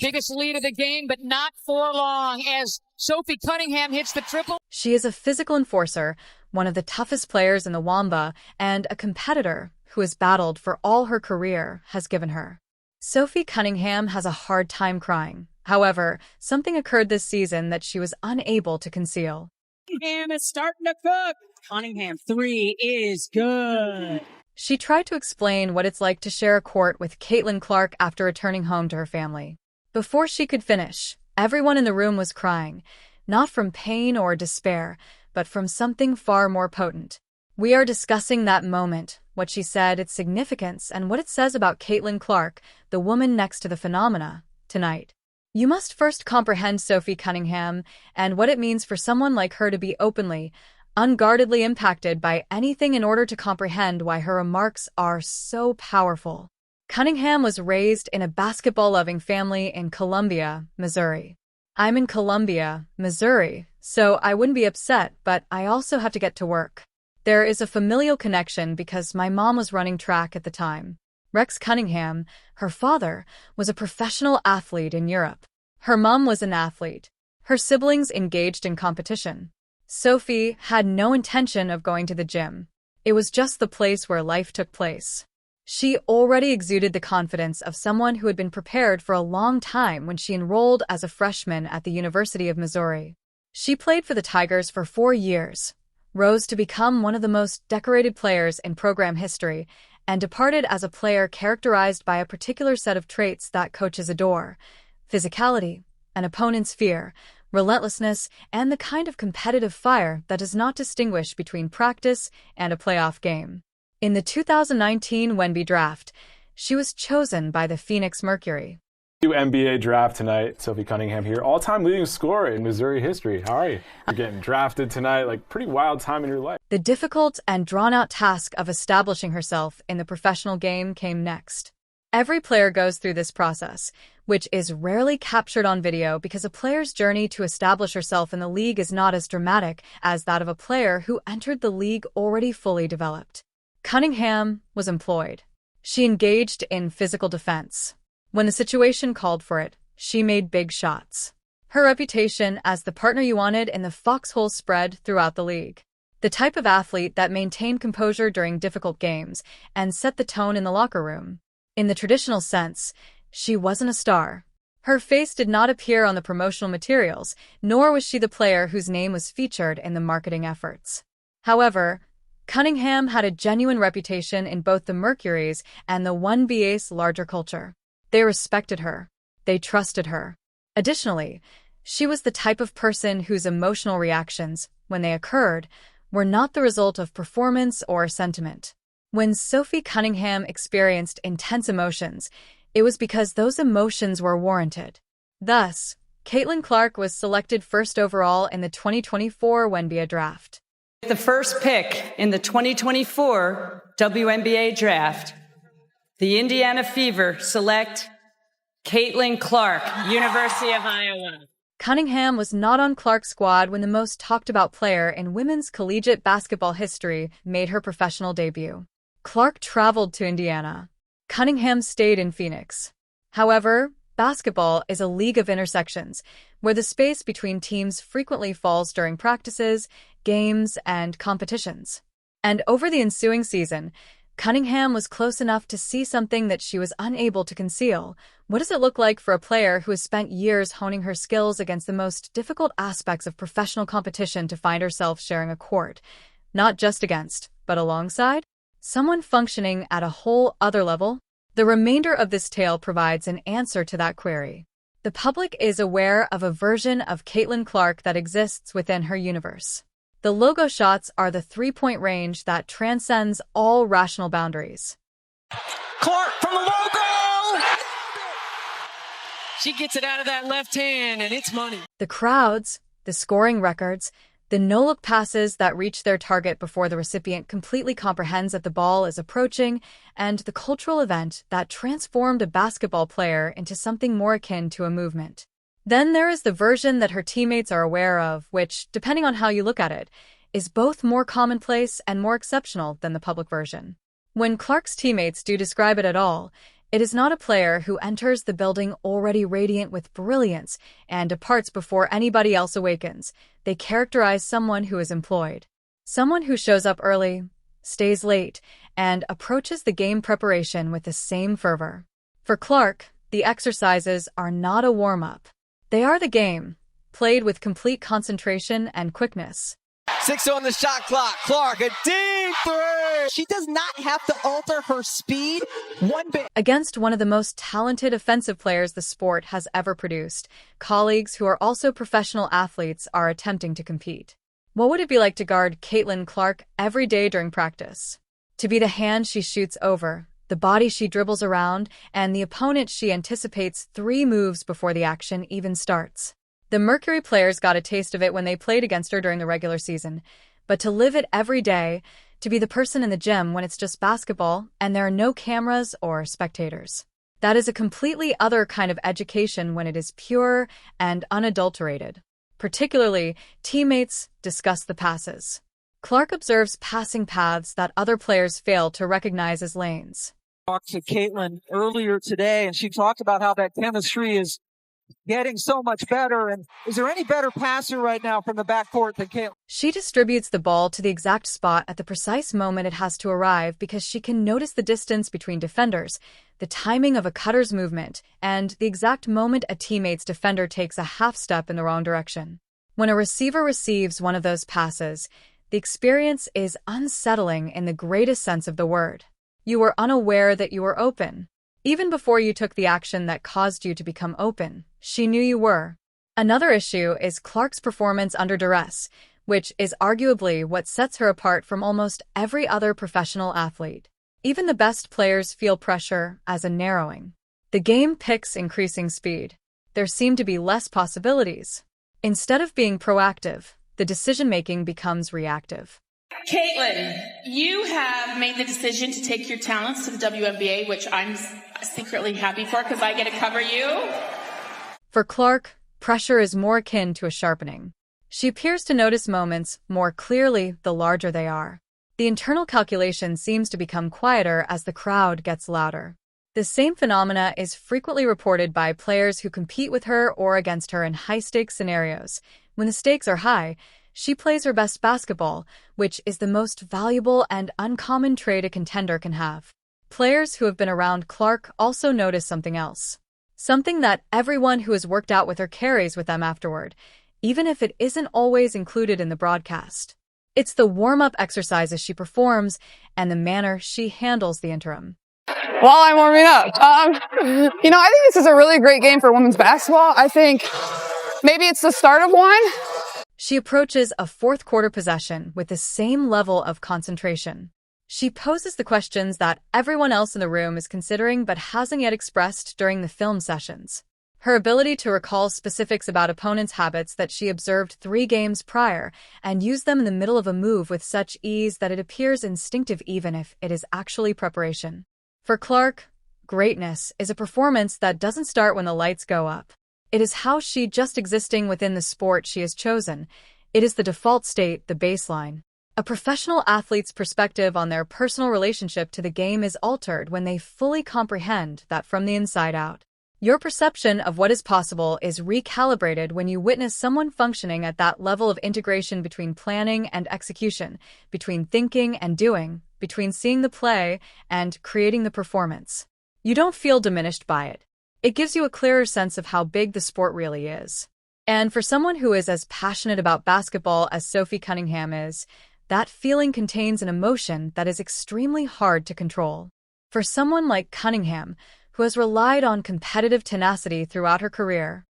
Biggest lead of the game, but not for long as Sophie Cunningham hits the triple. She is a physical enforcer, one of the toughest players in the Wamba, and a competitor who has battled for all her career has given her. Sophie Cunningham has a hard time crying. However, something occurred this season that she was unable to conceal. Cunningham is starting to cook. Cunningham 3 is good. She tried to explain what it's like to share a court with Caitlin Clark after returning home to her family. Before she could finish, everyone in the room was crying, not from pain or despair, but from something far more potent. We are discussing that moment, what she said, its significance, and what it says about Caitlin Clark, the woman next to the phenomena, tonight. You must first comprehend Sophie Cunningham and what it means for someone like her to be openly, unguardedly impacted by anything in order to comprehend why her remarks are so powerful. Cunningham was raised in a basketball-loving family in Columbia, Missouri. I'm in Columbia, Missouri, so I wouldn't be upset, but I also have to get to work. There is a familial connection because my mom was running track at the time. Rex Cunningham, her father, was a professional athlete in Europe. Her mom was an athlete. Her siblings engaged in competition. Sophie had no intention of going to the gym. It was just the place where life took place. She already exuded the confidence of someone who had been prepared for a long time when she enrolled as a freshman at the University of Missouri. She played for the Tigers for 4 years, rose to become one of the most decorated players in program history, and departed as a player characterized by a particular set of traits that coaches adore: physicality, an opponent's fear, relentlessness, and the kind of competitive fire that does not distinguish between practice and a playoff game. In the 2019 WNBA draft, she was chosen by the Phoenix Mercury. WNBA draft tonight. Sophie Cunningham here, all-time leading scorer in Missouri history. How are you? You're getting drafted tonight, like pretty wild time in your life. The difficult and drawn-out task of establishing herself in the professional game came next. Every player goes through this process, which is rarely captured on video because a player's journey to establish herself in the league is not as dramatic as that of a player who entered the league already fully developed. Cunningham was employed. She engaged in physical defense. When the situation called for it, she made big shots. Her reputation as the partner you wanted in the foxhole spread throughout the league. The type of athlete that maintained composure during difficult games and set the tone in the locker room. In the traditional sense, she wasn't a star. Her face did not appear on the promotional materials, nor was she the player whose name was featured in the marketing efforts. However, Cunningham had a genuine reputation in both the Mercury's and the WNBA's larger culture. They respected her. They trusted her. Additionally, she was the type of person whose emotional reactions, when they occurred, were not the result of performance or sentiment. When Sophie Cunningham experienced intense emotions, it was because those emotions were warranted. Thus, Caitlin Clark was selected first overall in the 2024 WNBA draft. The first pick in the 2024 WNBA draft, the Indiana Fever select Caitlin Clark, University of Iowa. Cunningham was not on Clark's squad when the most talked-about player in women's collegiate basketball history made her professional debut. Clark traveled to Indiana. Cunningham stayed in Phoenix. However, basketball is a league of intersections, where the space between teams frequently falls during practices, games, and competitions. And over the ensuing season, Cunningham was close enough to see something that she was unable to conceal. What does it look like for a player who has spent years honing her skills against the most difficult aspects of professional competition to find herself sharing a court, not just against, but alongside, someone functioning at a whole other level? The remainder of this tale provides an answer to that query. The public is aware of a version of Caitlin Clark that exists within her universe. The logo shots are the three-point range that transcends all rational boundaries. Clark from the logo! She gets it out of that left hand, and it's money. The crowds, the scoring records, the no-look passes that reach their target before the recipient completely comprehends that the ball is approaching, and the cultural event that transformed a basketball player into something more akin to a movement. Then there is the version that her teammates are aware of, which, depending on how you look at it, is both more commonplace and more exceptional than the public version. When Clark's teammates do describe it at all, It is not a player who enters the building already radiant with brilliance and departs before anybody else awakens. They characterize someone who is employed. Someone who shows up early, stays late, and approaches the game preparation with the same fervor. For Clark, the exercises are not a warm-up. They are the game, played with complete concentration and quickness. 6 on the shot clock. Clark, a deep three. She does not have to alter her speed one bit. Against one of the most talented offensive players the sport has ever produced, colleagues who are also professional athletes are attempting to compete. What would it be like to guard Caitlin Clark every day during practice? To be the hand she shoots over, the body she dribbles around, and the opponent she anticipates 3 moves before the action even starts. The Mercury players got a taste of it when they played against her during the regular season, but to live it every day, to be the person in the gym when it's just basketball and there are no cameras or spectators, that is a completely other kind of education when it is pure and unadulterated. Particularly, teammates discuss the passes. Clark observes passing paths that other players fail to recognize as lanes. Talked to Caitlin earlier today, and she talked about how that chemistry is getting so much better. And is there any better passer right now from the backcourt than Caitlin? She distributes the ball to the exact spot at the precise moment it has to arrive because she can notice the distance between defenders, the timing of a cutter's movement, and the exact moment a teammate's defender takes a half step in the wrong direction. When a receiver receives one of those passes, the experience is unsettling in the greatest sense of the word. You were unaware that you were open. Even before you took the action that caused you to become open, she knew you were. Another issue is Clark's performance under duress, which is arguably what sets her apart from almost every other professional athlete. Even the best players feel pressure as a narrowing. The game picks increasing speed. There seem to be less possibilities. Instead of being proactive, the decision-making becomes reactive. Caitlin, you have made the decision to take your talents to the WNBA, which I'm secretly happy for because I get to cover you. For Clark, pressure is more akin to a sharpening. She appears to notice moments more clearly the larger they are. The internal calculation seems to become quieter as the crowd gets louder. The same phenomena is frequently reported by players who compete with her or against her in high-stakes scenarios. When the stakes are high, she plays her best basketball, which is the most valuable and uncommon trait a contender can have. Players who have been around Clark also notice something else. Something that everyone who has worked out with her carries with them afterward, even if it isn't always included in the broadcast. It's the warm-up exercises she performs and the manner she handles the interim. While I'm warming up, I think this is a really great game for women's basketball. I think maybe it's the start of one. She approaches a fourth-quarter possession with the same level of concentration. She poses the questions that everyone else in the room is considering but hasn't yet expressed during the film sessions. Her ability to recall specifics about opponents' habits that she observed 3 games prior and use them in the middle of a move with such ease that it appears instinctive even if it is actually preparation. For Clark, greatness is a performance that doesn't start when the lights go up. It is how she just existing within the sport she has chosen. It is the default state, the baseline. A professional athlete's perspective on their personal relationship to the game is altered when they fully comprehend that from the inside out. Your perception of what is possible is recalibrated when you witness someone functioning at that level of integration between planning and execution, between thinking and doing, between seeing the play and creating the performance. You don't feel diminished by it. It gives you a clearer sense of how big the sport really is. And for someone who is as passionate about basketball as Sophie Cunningham is, that feeling contains an emotion that is extremely hard to control. For someone like Cunningham, who has relied on competitive tenacity throughout her career,